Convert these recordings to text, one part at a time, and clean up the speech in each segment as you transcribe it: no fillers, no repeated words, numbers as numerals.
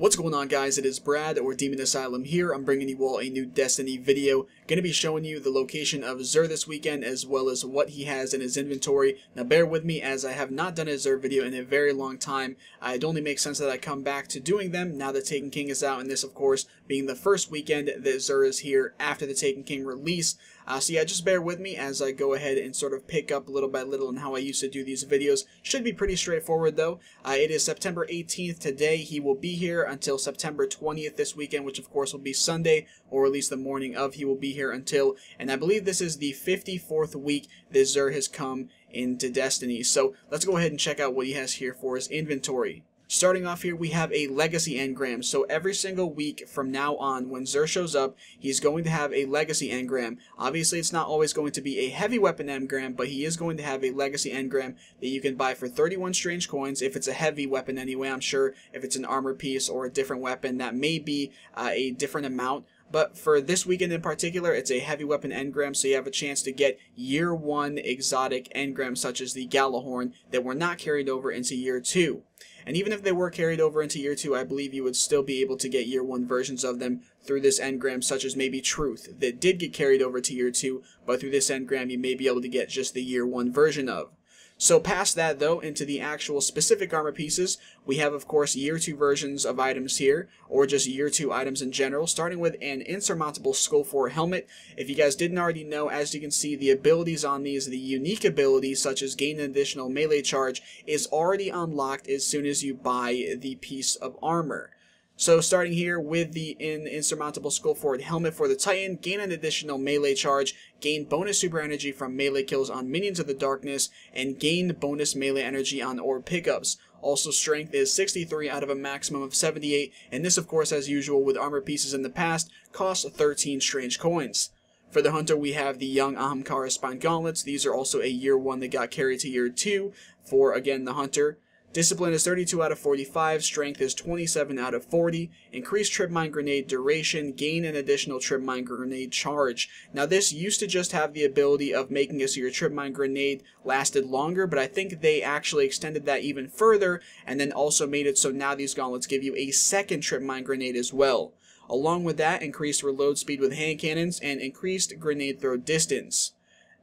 What's going on, guys? It is Brad or DemonAsylum here. I'm bringing you all a new Destiny video. Going to be showing you the location of Xur this weekend as well as what he has in his inventory. Now bear with me as I have not done a Xur video in a very long time. It only makes sense that I come back to doing them now that Taken King is out, and this of course being the first weekend that Xur is here after the Taken King release. So yeah, just bear with me as I go ahead and sort of pick up little by little on how I used to do these videos. Should be pretty straightforward though. It is September 18th today. He will be here until September 20th this weekend, which of course will be Sunday, or at least the morning of. He will be here until, and I believe this is the 54th week that Xur has come into Destiny. So let's go ahead and check out what he has here for his inventory. Starting off here, we have a legacy engram. So every single week from now on, when Xur shows up, he's going to have a legacy engram. Obviously, it's not always going to be a heavy weapon engram, but he is going to have a legacy engram that you can buy for 31 strange coins if it's a heavy weapon anyway. I'm sure if it's an armor piece or a different weapon, that may be a different amount. But for this weekend in particular, it's a heavy weapon engram, so you have a chance to get year 1 exotic engrams such as the Galahorn that were not carried over into year 2. And even if they were carried over into year 2, I believe you would still be able to get year 1 versions of them through this engram, such as maybe Truth, that did get carried over to year 2, but through this engram you may be able to get just the year 1 version of. So past that though, into the actual specific armor pieces, we have of course year 2 versions of items here, or just year 2 items in general, starting with an insurmountable Skull 4 helmet. If you guys didn't already know, as you can see, the abilities on these, the unique abilities such as gain an additional melee charge, is already unlocked as soon as you buy the piece of armor. So starting here with the insurmountable Skull 4 helmet for the Titan, gain an additional melee charge, gain bonus super energy from melee kills on minions of the darkness, and gain bonus melee energy on orb pickups. Also, strength is 63 out of a maximum of 78, and this of course, as usual with armor pieces in the past, costs 13 strange coins. For the Hunter, we have the Young Ahamkara Spine Gauntlets. These are also a year 1 that got carried to year 2 for, again, the Hunter. Discipline is 32 out of 45, strength is 27 out of 40, increased trip mine grenade duration, gain an additional trip mine grenade charge. Now this used to just have the ability of making it so your trip mine grenade lasted longer, but I think they actually extended that even further and then also made it so now these gauntlets give you a second trip mine grenade as well. Along with that, increased reload speed with hand cannons and increased grenade throw distance.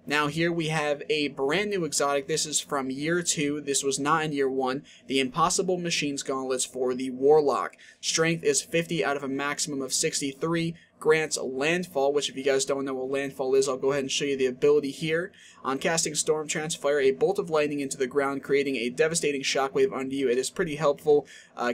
Now here we have a brand new exotic. This is from year 2. This was not in year 1. The Impossible Machines Gauntlets for the Warlock. Strength is 50 out of a maximum of 63. Grants Landfall, which if you guys don't know what Landfall is, I'll go ahead and show you the ability here. On casting Storm Trance, fire a bolt of lightning into the ground, creating a devastating shockwave under you. It is pretty helpful.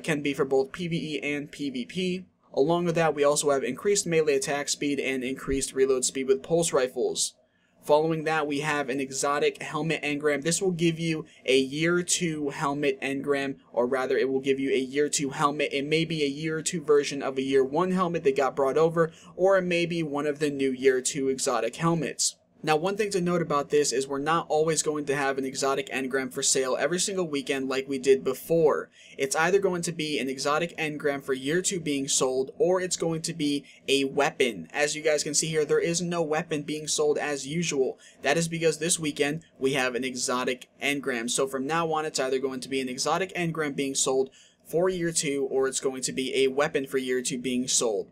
Can be for both PvE and PvP. Along with that, we also have increased melee attack speed and increased reload speed with pulse rifles. Following that, we have an exotic helmet engram. This will give you a year 2 helmet engram, or rather it will give you a year 2 helmet. It may be a year 2 version of a year 1 helmet that got brought over, or it may be one of the new year 2 exotic helmets. Now, one thing to note about this is we're not always going to have an exotic engram for sale every single weekend like we did before. It's either going to be an exotic engram for year 2 being sold, or it's going to be a weapon. As you guys can see here, there is no weapon being sold as usual. That is because this weekend we have an exotic engram. So from now on, it's either going to be an exotic engram being sold for year 2, or it's going to be a weapon for year 2 being sold.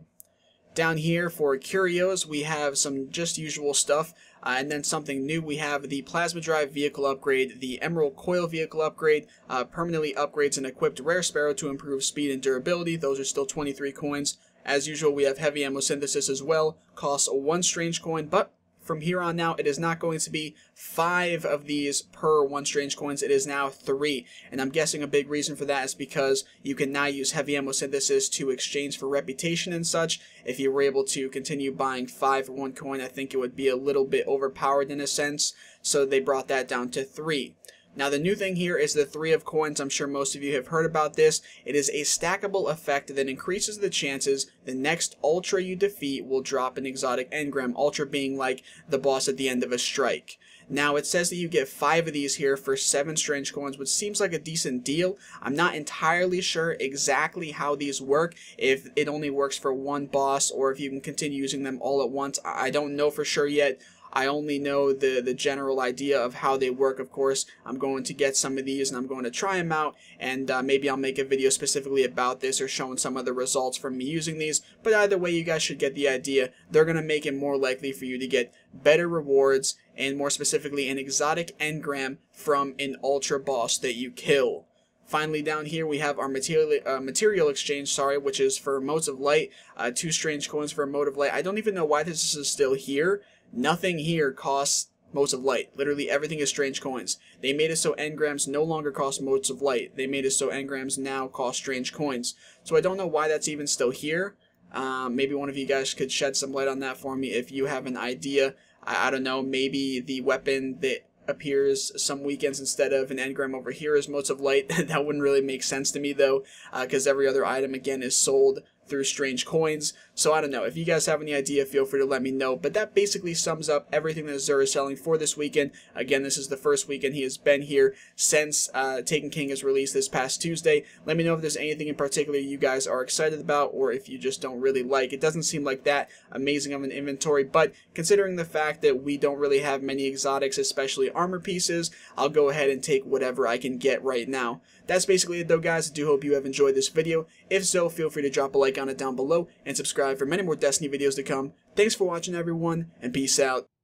Down here for Curios, we have some just usual stuff, and then something new. We have the Plasma Drive Vehicle Upgrade, the Emerald Coil Vehicle Upgrade, permanently upgrades an equipped Rare Sparrow to improve speed and durability. Those are still 23 coins. As usual, we have Heavy Ammo Synthesis as well, costs 1 strange coin, but from here on out, it is not going to be 5 of these per 1 strange coins. It is now 3. And I'm guessing a big reason for that is because you can now use Heavy Ammo Synthesis to exchange for reputation and such. If you were able to continue buying 5 for 1 coin, I think it would be a little bit overpowered in a sense. So they brought that down to 3. Now the new thing here is the 3 of coins. I'm sure most of you have heard about this. It is a stackable effect that increases the chances the next Ultra you defeat will drop an exotic engram. Ultra being like the boss at the end of a strike. Now it says that you get 5 of these here for 7 strange coins, which seems like a decent deal. I'm not entirely sure exactly how these work, if it only works for one boss or if you can continue using them all at once. I don't know for sure yet. I only know the general idea of how they work. Of course, I'm going to get some of these and I'm going to try them out, and maybe I'll make a video specifically about this or showing some of the results from me using these. But either way, you guys should get the idea. They're going to make it more likely for you to get better rewards, and more specifically an exotic engram from an ultra boss that you kill. Finally, down here we have our material exchange, which is for motes of light, 2 strange coins for a mote of light. I don't even know why this is still here. Nothing here costs motes of light. Literally everything is strange coins. They made it so engrams no longer cost motes of light. They made it so engrams now cost strange coins. So I don't know why that's even still here. Maybe one of you guys could shed some light on that for me if you have an idea. I don't know, maybe the weapon that appears some weekends instead of an engram over here is motes of light. That wouldn't really make sense to me though, because every other item again is sold through strange coins. So I don't know. If you guys have any idea, feel free to let me know. But that basically sums up everything that Xur is selling for this weekend. Again, this is the first weekend he has been here since Taken King is released this past Tuesday. Let me know if there's anything in particular you guys are excited about, or if you just don't really like. It doesn't seem like that amazing of an inventory, but considering the fact that we don't really have many exotics, especially armor pieces, I'll go ahead and take whatever I can get right now. That's basically it though, guys. I do hope you have enjoyed this video. If so, feel free to drop a like on it down below and subscribe for many more Destiny videos to come. Thanks for watching, everyone, and peace out.